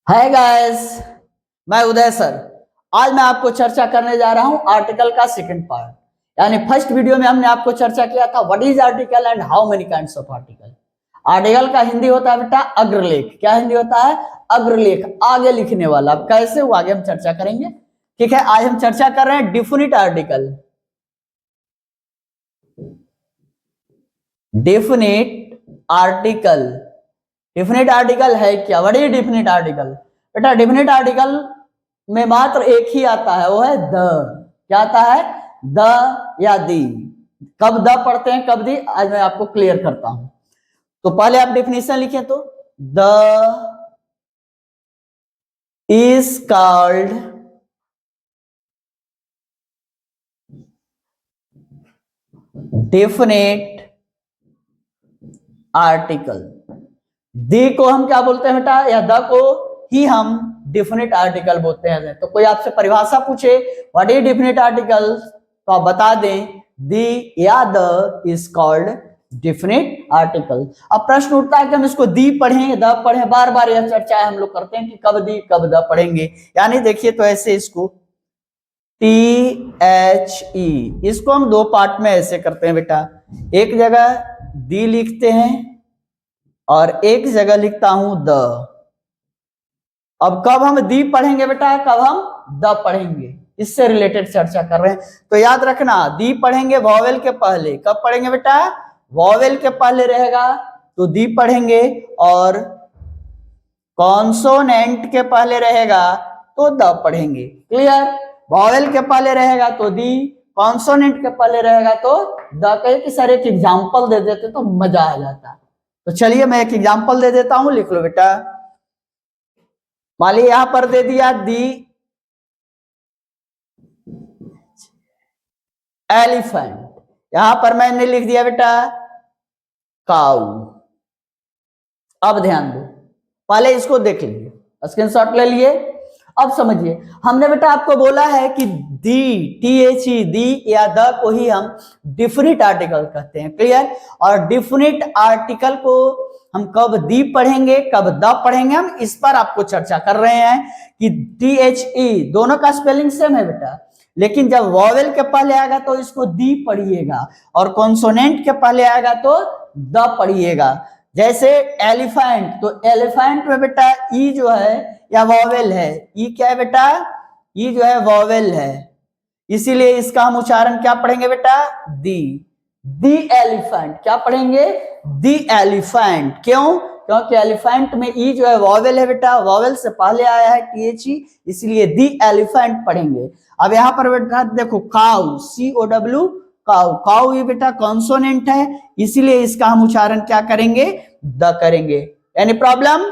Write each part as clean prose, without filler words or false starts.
Hi guys, मैं उदय sir. आज मैं आपको चर्चा करने जा रहा हूं आर्टिकल का सेकंड पार्ट। यानी फर्स्ट वीडियो में हमने आपको चर्चा किया था what is article and how many kinds of article. Article का हिंदी होता है बेटा अग्रलेख। क्या हिंदी होता है? अग्रलेख, आगे लिखने वाला। अब कैसे वो आगे हम चर्चा करेंगे। ठीक है, आज हम चर्चा कर रहे हैं definite article. Definite article, definite article है क्या? What is definite article? बेटा डिफिनिट आर्टिकल में मात्र एक ही आता है, वो है द। क्या आता है? द या दी। कब द पढ़ते हैं कब दी, आज मैं आपको क्लियर करता हूं। तो पहले आप डेफिनेशन लिखें तो the is called definite article. The को हम क्या बोलते हैं बेटा, या द को ही हम डिफिनिट आर्टिकल बोलते हैं। तो कोई आपसे परिभाषा पूछे व्हाट इज डिफिनिट आर्टिकल, तो आप बता दें दी या the is called definite article. अब प्रश्न उठता है कि हम इसको दी पढ़ें द पढ़ें, बार बार यह चर्चा हम लोग करते हैं कि कब दी कब द पढ़ेंगे। यानी देखिए तो ऐसे इसको THE, इसको हम दो पार्ट में ऐसे करते हैं बेटा। एक जगह दी लिखते हैं और एक जगह लिखता हूं द। अब कब हम दी पढ़ेंगे बेटा, कब हम द पढ़ेंगे, इससे रिलेटेड चर्चा कर रहे हैं। तो याद रखना दी पढ़ेंगे वॉवेल के पहले। कब पढ़ेंगे बेटा? वॉवेल के पहले रहेगा तो दी पढ़ेंगे, और कॉन्सोनेंट के पहले रहेगा तो द पढ़ेंगे। क्लियर? वॉवेल के पहले रहेगा तो दी, कॉन्सोनेंट के पहले रहेगा तो द। कहे कि सर एक एग्जांपल दे देते तो मजा आ जाता। तो चलिए मैं एक एग्जांपल दे देता हूं, लिख लो बेटा। मान लीजिए यहां पर दे दिया दी एलिफेंट, यहां पर मैंने लिख दिया बेटा काऊ। अब ध्यान दो, पहले इसको देख लीजिए, स्क्रीनशॉट ले लिए। अब समझिए, हमने बेटा आपको बोला है कि दी THE दी या द को ही हम डिफिनिट आर्टिकल कहते हैं। क्लियर? और डिफिनिट आर्टिकल को हम कब दी पढ़ेंगे कब द पढ़ेंगे, हम इस पर आपको चर्चा कर रहे हैं कि THE दोनों का स्पेलिंग सेम है बेटा, लेकिन जब वॉवेल के पहले आएगा तो इसको दी पढ़िएगा और कॉन्सोनेंट के पहले आएगा तो द पढ़िएगा। जैसे एलिफेंट, तो एलिफेंट में बेटा ई जो है या वॉवेल है, ई क्या है बेटा? ई जो है वॉवेल है, इसीलिए इसका हम उच्चारण क्या पढ़ेंगे बेटा? दी। दी एलिफेंट क्या पढ़ेंगे? दी एलिफेंट। क्यों? क्योंकि एलिफेंट में ई जो है वॉवेल है बेटा, वॉवेल से पहले आया है THE, इसलिए दी एलिफेंट पढ़ेंगे। अब यहां पर बेटा देखो काउ, COW काउ, काउ ये बेटा कॉन्सोनेंट है, इसीलिए इसका हम उच्चारण क्या करेंगे? द करेंगे। Any problem?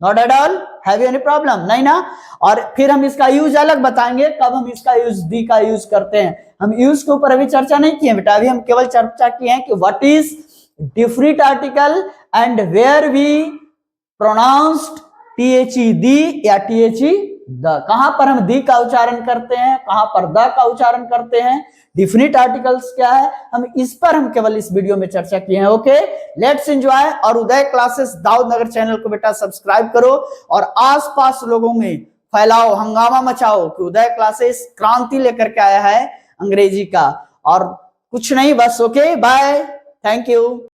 Not at all. Have any problem? नहीं ना। और फिर हम इसका यूज अलग बताएंगे, कब हम इसका यूज दी का यूज करते हैं। हम यूज के ऊपर अभी चर्चा नहीं किए बेटा, अभी हम केवल चर्चा किए हैं कि what is definite article and where we pronounced THE thee या THE द। कहां पर हम दी का उच्चारण करते हैं, कहां पर द का उच्चारण करते हैं, डिफिनिट आर्टिकल्स क्या है, हम इस पर हम केवल इस वीडियो में चर्चा किए हैं। Okay, let's enjoy. और उदय क्लासेस दाऊदनगर चैनल को बेटा सब्सक्राइब करो और आसपास लोगों में फैलाओ, हंगामा मचाओ कि उदय क्लासेस क्रांति लेकर के आया है अंग्रेजी का। और कुछ नहीं, बस ओके, बाय, थैंक यू।